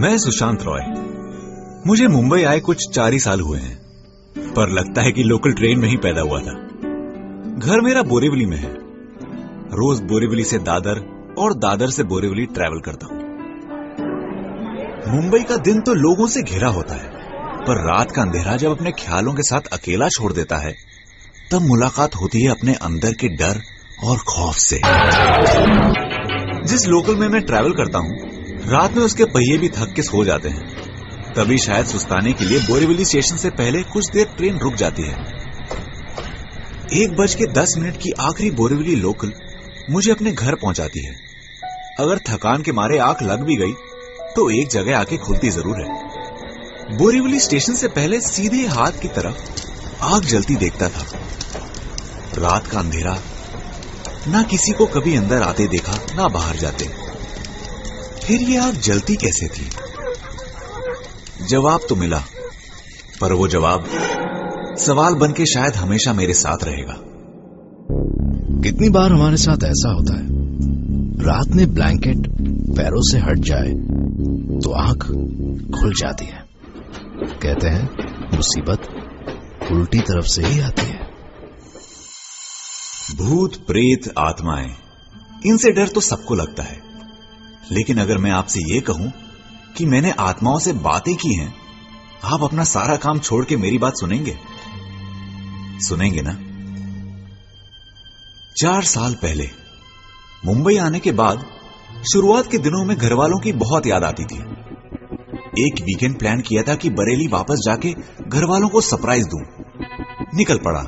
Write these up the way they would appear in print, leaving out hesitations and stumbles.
मैं सुशांत रॉय। मुझे मुंबई आए कुछ 4 ही साल हुए हैं, पर लगता है कि लोकल ट्रेन में ही पैदा हुआ था। घर मेरा बोरीवली में है। रोज बोरीवली से दादर और दादर से बोरीवली ट्रैवल करता हूं। मुंबई का दिन तो लोगों से घिरा होता है, पर रात का अंधेरा जब अपने ख्यालों के साथ अकेला छोड़ देता है, तब मुलाकात होती है अपने अंदर के डर और खौफ से। जिस लोकल में मैं ट्रैवल करता हूं, रात में उसके पहिए भी थक के सो जाते हैं। तभी शायद सुस्ताने के लिए बोरीवली स्टेशन से पहले कुछ देर ट्रेन रुक जाती है। 1:10 की आखिरी बोरीवली लोकल मुझे अपने घर पहुंचाती है। अगर थकान के मारे आंख लग भी गई तो एक जगह आके खुलती जरूर है। बोरीवली स्टेशन से पहले सीधे हाथ की तरफ आग जलती देखता था। रात का अंधेरा, ना किसी को कभी अंदर आते देखा ना बाहर जाते। फिर ये आग जलती कैसे थी? जवाब तो मिला, पर वो जवाब सवाल बन के शायद हमेशा मेरे साथ रहेगा। कितनी बार हमारे साथ ऐसा होता है, रात में ब्लैंकेट पैरों से हट जाए तो आंख खुल जाती है। कहते हैं मुसीबत उल्टी तरफ से ही आती है। भूत, प्रेत, आत्माएं, इनसे डर तो सबको लगता है। लेकिन अगर मैं आपसे ये कहूं कि मैंने आत्माओं से बातें की हैं, आप अपना सारा काम छोड़ के मेरी बात सुनेंगे? सुनेंगे ना? 4 साल पहले मुंबई आने के बाद शुरुआत के दिनों में घर वालों की बहुत याद आती थी। एक वीकेंड प्लान किया था कि बरेली वापस जाके घर वालों को सरप्राइज दूं। निकल पड़ा।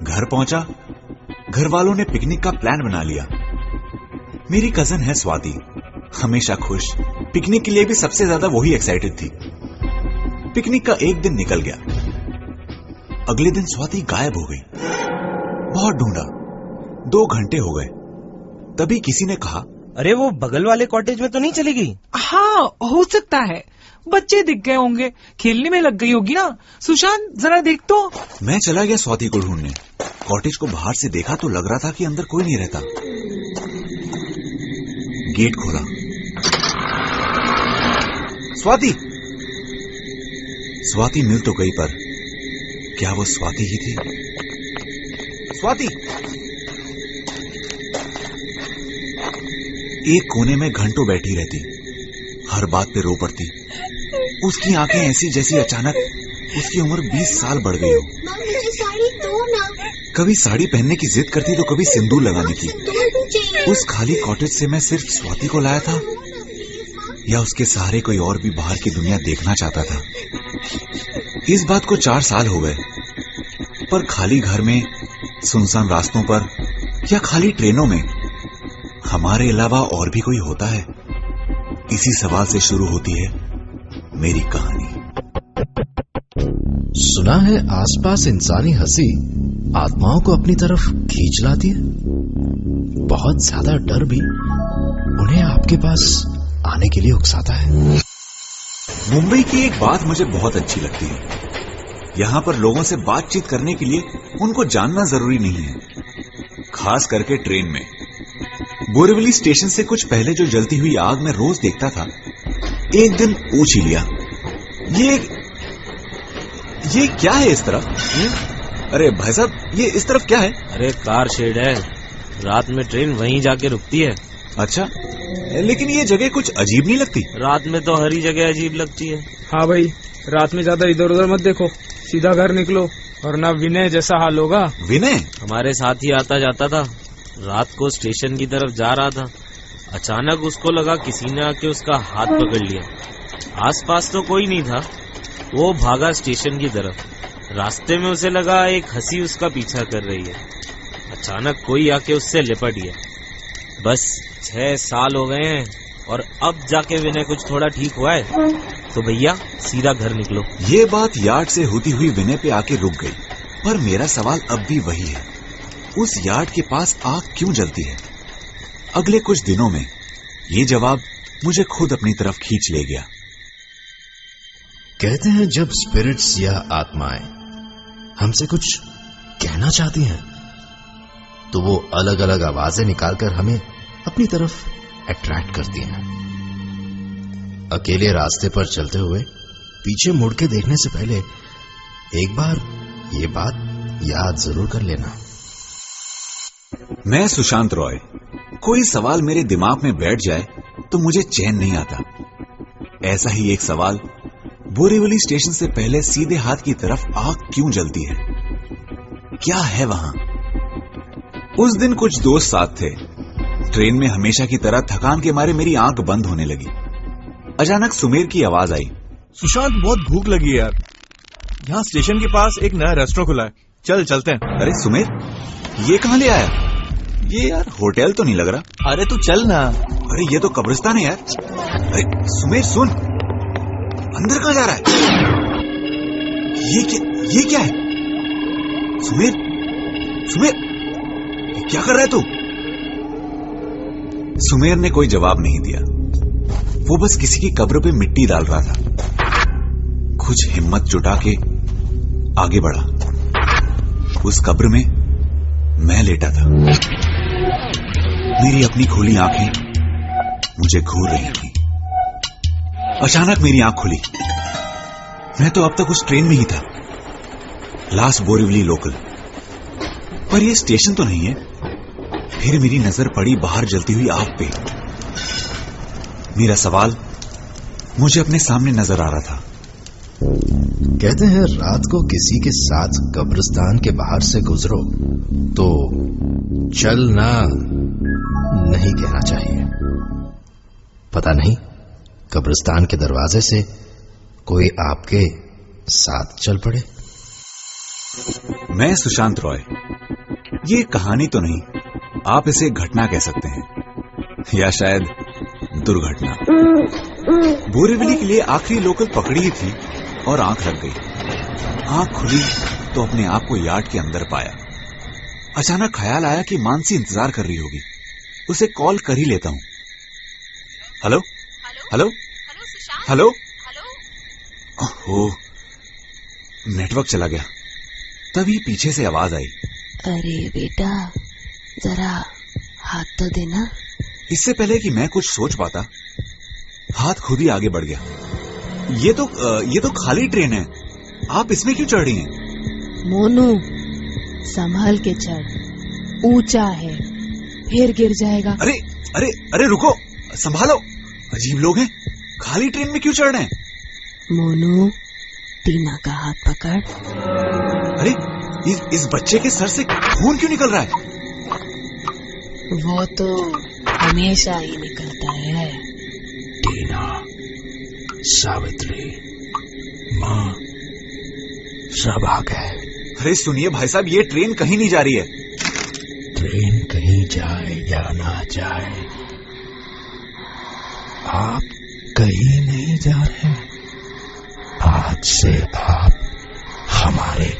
घर पहुंचा, घर वालों ने पिकनिक का प्लान बना लिया। मेरी कजन है स्वाति, हमेशा खुश। पिकनिक के लिए भी सबसे ज्यादा वही एक्साइटेड थी। पिकनिक का एक दिन निकल गया। अगले दिन स्वाति गायब हो गई। बहुत ढूंढा, 2 घंटे हो गए। तभी किसी ने कहा, अरे वो बगल वाले कॉटेज में तो नहीं चली गई? हाँ, हो सकता है। बच्चे दिख गए होंगे, खेलने में लग गई होगी ना। सुशांत, जरा देख तो। मैं चला गया स्वाति को ढूंढने। कॉटेज को बाहर से देखा तो लग रहा था कि अंदर कोई नहीं रहता। गेट खोला। स्वाति! स्वाति मिल तो गई, पर क्या वो स्वाति ही थी? स्वाति! एक कोने में घंटों बैठी रहती, हर बात पे रो पड़ती। उसकी आंखें ऐसी जैसी अचानक उसकी उम्र 20 साल बढ़ गई हो। साड़ी दो ना। कभी साड़ी पहनने की जिद करती तो कभी सिंदूर लगाने की। उस खाली कॉटेज से मैं सिर्फ स्वाति को लाया था, या उसके सहारे कोई और भी बाहर की दुनिया देखना चाहता था? इस बात को 4 साल हो गए, पर खाली घर में, सुनसान रास्तों पर या खाली ट्रेनों में हमारे अलावा और भी कोई होता है? इसी सवाल से शुरू होती है मेरी कहानी। सुना है आसपास इंसानी हंसी आत्माओं को अपनी तरफ खींच लाती है। बहुत ज्यादा डर भी उन्हें आपके पास आने के लिए उकसाता है। मुंबई की एक बात मुझे बहुत अच्छी लगती है। यहां पर लोगों से बातचीत करने के लिए उनको जानना जरूरी नहीं है, खास करके ट्रेन में। बोरीवली स्टेशन से कुछ पहले जो जलती हुई आग मैं रोज देखता था, एक दिन पूछ ही लिया, ये क्या है इस तरफ? अरे भाई साहब, ये इस तरफ क्या है? अरे कार शेड है, रात में ट्रेन वहीं जाके रुकती है। अच्छा, लेकिन ये जगह कुछ अजीब नहीं लगती? रात में तो हर ही जगह अजीब लगती है। हाँ भाई, रात में ज्यादा इधर उधर मत देखो, सीधा घर निकलो, वरना विनय जैसा हाल होगा। विनय हमारे साथ ही आता जाता था। रात को स्टेशन की तरफ जा रहा था, अचानक उसको लगा किसी ने आके उसका हाथ पकड़ लिया। आसपास तो कोई नहीं था, वो भागा स्टेशन की तरफ। रास्ते में उसे लगा एक हंसी उसका पीछा कर रही है। अचानक कोई आके उससे लिपट गया। बस 6 साल हो गए हैं और अब जाके विनय कुछ थोड़ा ठीक हुआ है। तो भैया सीधा घर निकलो। ये बात यार्ड से होती हुई विनय पे आके रुक गई, पर मेरा सवाल अब भी वही है, उस यार्ड के पास आग क्यों जलती है? अगले कुछ दिनों में ये जवाब मुझे खुद अपनी तरफ खींच ले गया। कहते हैं जब स्पिरिट्स या आत्माएं हमसे कुछ कहना चाहती हैं, तो वो अलग अलग आवाजें निकालकर हमें अपनी तरफ अट्रैक्ट करती हैं। अकेले रास्ते पर चलते हुए पीछे मुड़ के देखने से पहले एक बार ये बात याद जरूर कर लेना। मैं सुशांत रॉय, कोई सवाल मेरे दिमाग में बैठ जाए तो मुझे चैन नहीं आता। ऐसा ही एक सवाल, बोरीवली स्टेशन से पहले सीधे हाथ की तरफ आग क्यों जलती है? क्या है वहां? उस दिन कुछ दोस्त साथ थे। ट्रेन में हमेशा की तरह थकान के मारे मेरी आंख बंद होने लगी। अचानक सुमेर की आवाज आई, सुशांत बहुत भूख लगी है यार, यहाँ स्टेशन के पास एक नया रेस्टोरेंट खुला है, चल चलते हैं। अरे सुमेर, ये कहां ले आया? ये यार होटल तो नहीं लग रहा। अरे तू चल ना। अरे ये तो कब्रिस्तान है यार। अरे सुमेर सुन, अंदर कहां जा रहा है? ये क्या है? सुमेर, सुमेर, क्या कर रहा है तू? सुमेर ने कोई जवाब नहीं दिया। वो बस किसी की कब्र पे मिट्टी डाल रहा था। कुछ हिम्मत जुटा के आगे बढ़ा। उस कब्र में मैं लेटा था। मेरी अपनी खुली आंखें मुझे घूर रही थी। अचानक मेरी आंख खुली। मैं तो अब तक उस ट्रेन में ही था, लास्ट बोरीवली लोकल। पर यह स्टेशन तो नहीं है। फिर मेरी नजर पड़ी बाहर जलती हुई आग पे। मेरा सवाल मुझे अपने सामने नजर आ रहा था। कहते हैं रात को किसी के साथ कब्रिस्तान के बाहर से गुजरो तो चलना नहीं कहना चाहिए। पता नहीं कब्रिस्तान के दरवाजे से कोई आपके साथ चल पड़े। मैं सुशांत रॉय। ये कहानी तो नहीं, आप इसे घटना कह सकते हैं, या शायद दुर्घटना। बोरीवली के लिए आखिरी लोकल पकड़ी ही थी और आंख लग गई। आंख खुली तो अपने आप को यार्ड के अंदर पाया। अचानक ख्याल आया कि मानसी इंतजार कर रही होगी। उसे कॉल कर ही लेता हूं। Hello hello hello. Oh, network चला गया। तभी पीछे से आवाज आई, अरे बेटा जरा हाथ तो देना। इससे पहले कि मैं कुछ सोच पाता, हाथ खुद ही आगे बढ़ गया। ये तो खाली ट्रेन है, आप इसमें क्यों चढ़ रही हैं? मोनू संभाल के चढ़, ऊंचा है, फिर गिर जाएगा। अरे अरे अरे रुको, संभालो, अजीब लोग हैं, खाली ट्रेन में क्यों चढ़ रहे हैं? मोनू टीना का हाथ पकड़। अरे इस बच्चे के सर से खून क्यों निकल रहा है? वो तो हमेशा ही निकलता है। टीना, सावित्री, माँ, सब आ गए। अरे सुनिए भाई साहब, ये ट्रेन कहीं नहीं जा रही है। ट्रेन कहीं जाए या ना जाए, आप कहीं नहीं जा रहे। आज से आप हमारे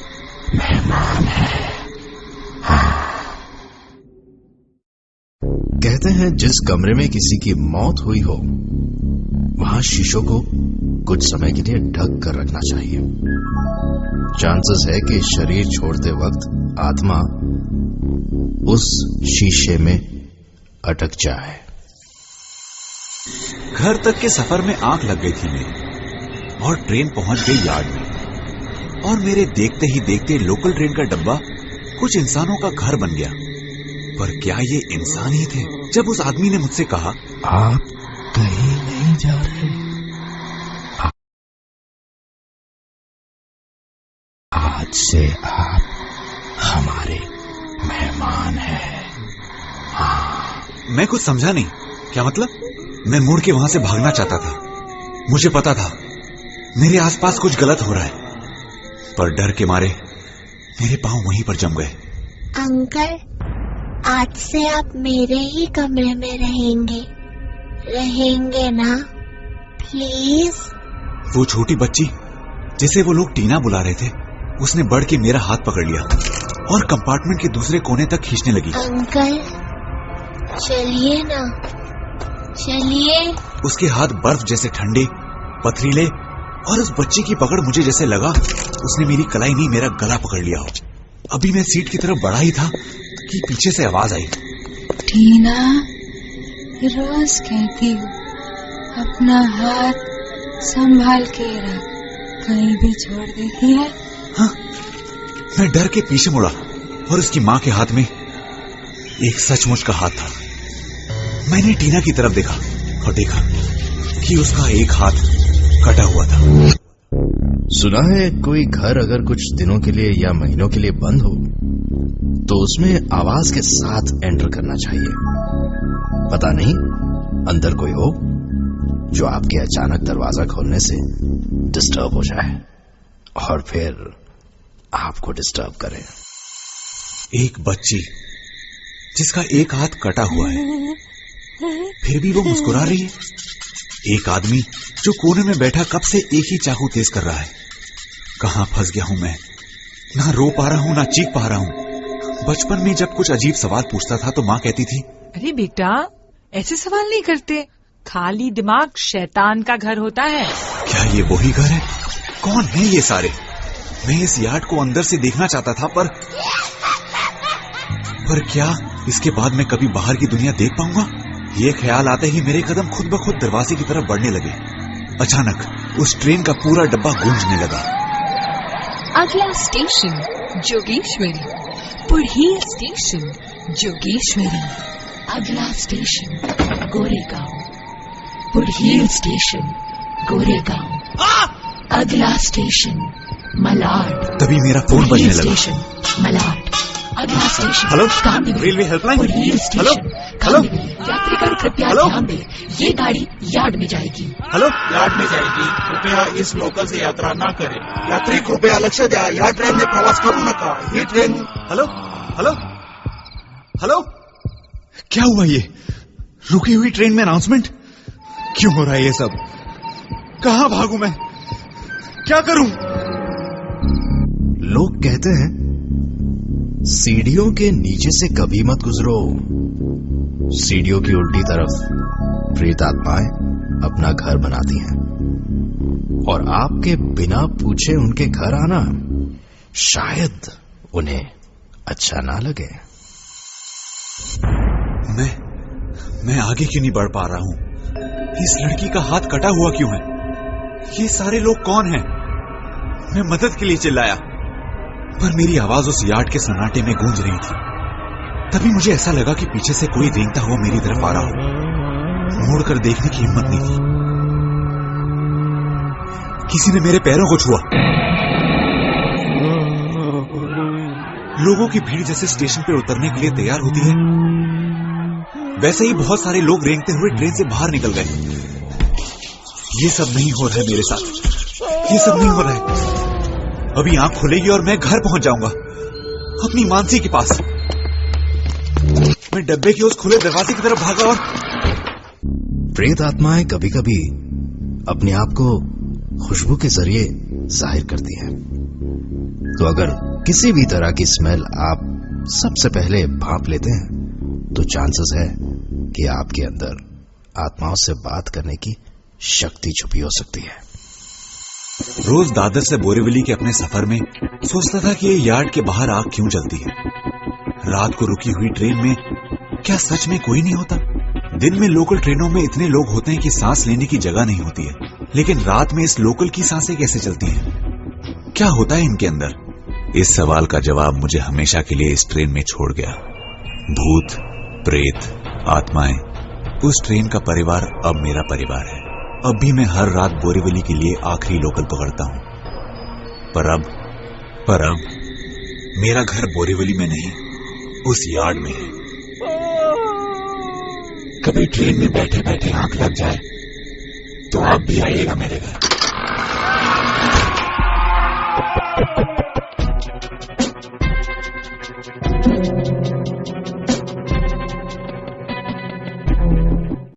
मेहमान हैं। कहते हैं जिस कमरे में किसी की मौत हुई हो वहां शीशों को कुछ समय के लिए ढक कर रखना चाहिए। चांसेस है कि शरीर छोड़ते वक्त आत्मा उस शीशे में अटक जाए। घर तक के सफर में आंख लग गई थी मेरी और ट्रेन पहुंच गई यार्ड में। और मेरे देखते ही देखते लोकल ट्रेन का डब्बा कुछ इंसानों का घर बन गया। पर क्या ये इंसान ही थे? जब उस आदमी ने मुझसे कहा, आप कहीं नहीं जा रहे, आज से आप हमारे मेहमान हैं। मैं कुछ समझा नहीं। क्या मतलब? मैं मुड़ के वहां से भागना चाहता था। मुझे पता था मेरे आसपास कुछ गलत हो रहा है, पर डर के मारे मेरे पांव वहीं पर जम गए। अंकल, आज से आप मेरे ही कमरे में रहेंगे ना? प्लीज। वो छोटी बच्ची जिसे वो लोग टीना बुला रहे थे, उसने बढ़ के मेरा हाथ पकड़ लिया और कंपार्टमेंट के दूसरे कोने तक खींचने लगी। अंकल चलिए ना, चलिए। उसके हाथ बर्फ जैसे ठंडे, पथरीले, और उस बच्ची की पकड़ मुझे जैसे लगा उसने मेरी कलाई नहीं, मेरा गला पकड़ लिया हो। अभी मैं सीट की तरफ बढ़ा ही था कि पीछे से आवाज आई, टीना, रोज कहती हूँ अपना हाथ संभाल के रख, कहीं भी छोड़ देती है। हाँ, मैं डर के पीछे मुड़ा और उसकी मां के हाथ में एक सचमुच का हाथ था। मैंने टीना की तरफ देखा और देखा कि उसका एक हाथ कटा हुआ था। सुना है कोई घर अगर कुछ दिनों के लिए या महीनों के लिए बंद हो तो उसमें आवाज के साथ एंटर करना चाहिए। पता नहीं अंदर कोई हो जो आपके अचानक दरवाजा खोलने से डिस्टर्ब हो जाए और फिर आपको डिस्टर्ब करे। एक बच्ची जिसका एक हाथ कटा हुआ है, फिर भी वो मुस्कुरा रही है। एक आदमी जो कोने में बैठा कब से एक ही चाकू तेज कर रहा है। कहां फंस गया हूं मैं? ना रो पा रहा हूं ना चीख पा रहा हूं। बचपन में जब कुछ अजीब सवाल पूछता था तो मां कहती थी, अरे बेटा, ऐसे सवाल नहीं करते, खाली दिमाग शैतान का घर होता है। क्या ये वही घर है? कौन है ये सारे? मैं इस यार्ड को अंदर से देखना चाहता था, पर क्या इसके बाद मैं कभी बाहर की दुनिया देख पाऊंगा? ये ख्याल आते ही मेरे कदम खुद ब खुद दरवाजे की तरफ बढ़ने लगे। अचानक उस ट्रेन का पूरा डब्बा गूंजने लगा। अगला स्टेशन जोगेश्वरी, पुढ़ील स्टेशन जोगेश्वरी। अगला स्टेशन गोरेगांव, पुढ़ील स्टेशन गोरेगांव। अगला स्टेशन मलाड। तभी मेरा फोन बजने लगा। स्टेशन मलाड। अगला station hello, Kandivali. Railway helpline. पुढ़ील स्टेशन हेलो, कांदिवली। यात्रीगण कृपया हेलो। ध्यान दें, ये गाड़ी यार्ड में जाएगी। हेलो, यार्ड में जाएगी, कृपया इस लोकल से यात्रा न करें। यात्री कृपया लक्ष द्या, या ट्रेन में प्रवास करू नका। ही ट्रेन। Hello, hello, hello. क्या हुआ ये? रुकी हुई ट्रेन में अनाउंसमेंट? क्यों हो रहा है ये सब? कहां भागूं मैं? क्या करूं? लोग कहते हैं सीढ़ियों के नीचे से कभी मत गुजरो। सीढ़ियों की उल्टी तरफ प्रेत आत्माएं अपना घर बनाती हैं और आपके बिना पूछे उनके घर आना शायद उन्हें अच्छा ना लगे। मैं आगे क्यों नहीं बढ़ पा रहा हूं? इस लड़की का हाथ कटा हुआ क्यों है? ये सारे लोग कौन हैं? मैं मदद के लिए चिल्लाया, पर मेरी आवाज उस यार्ड के सन्नाटे में गूंज रही थी। तभी मुझे ऐसा लगा कि पीछे से कोई रेंगता हुआ मेरी तरफ आ रहा हो। मुड़कर देखने की हिम्मत नहीं थी। किसी ने मेरे पैरों को छुआ। लोगों की भीड़ जैसे स्टेशन पर उतरने के लिए तैयार होती है, वैसे ही बहुत सारे लोग रेंगते हुए ट्रेन से बाहर निकल गए। ये सब नहीं हो रहा है मेरे साथ। ये सब नहीं हो रहा है। अभी आंख खुलेगी और मैं घर पहुंच जाऊंगा, अपनी मानसी के पास। मैं डब्बे के उस खुले दरवाजे की तरफ भागा और प्रेत आत्माएं कभी कभी अपने आप को खुशबू के जरिए जाहिर करती हैं। तो अगर किसी भी तरह की स्मेल आप सबसे पहले भांप लेते हैं तो चांसेस है कि आपके अंदर आत्माओं से बात करने की शक्ति छुपी हो सकती है। रोज दादर से बोरीवली के अपने सफर में सोचता था कि ये यार्ड के बाहर आग क्यों जलती है। रात को रुकी हुई ट्रेन में क्या सच में कोई नहीं होता? दिन में लोकल ट्रेनों में इतने लोग होते हैं कि सांस लेने की जगह नहीं होती है, लेकिन रात में इस लोकल की सांसें कैसे चलती हैं? क्या होता है इनके अंदर? इस सवाल का जवाब मुझे हमेशा के लिए इस ट्रेन में छोड़ गया। भूत, प्रेत, आत्माएं, उस ट्रेन का परिवार अब मेरा परिवार है। अब भी मैं हर रात बोरीवली के लिए आखिरी लोकल पकड़ता हूं, पर अब मेरा घर बोरीवली में नहीं, उस यार्ड में है। कभी ट्रेन में बैठे बैठे आंख लग जाए तो आप भी आइएगा मेरे घर।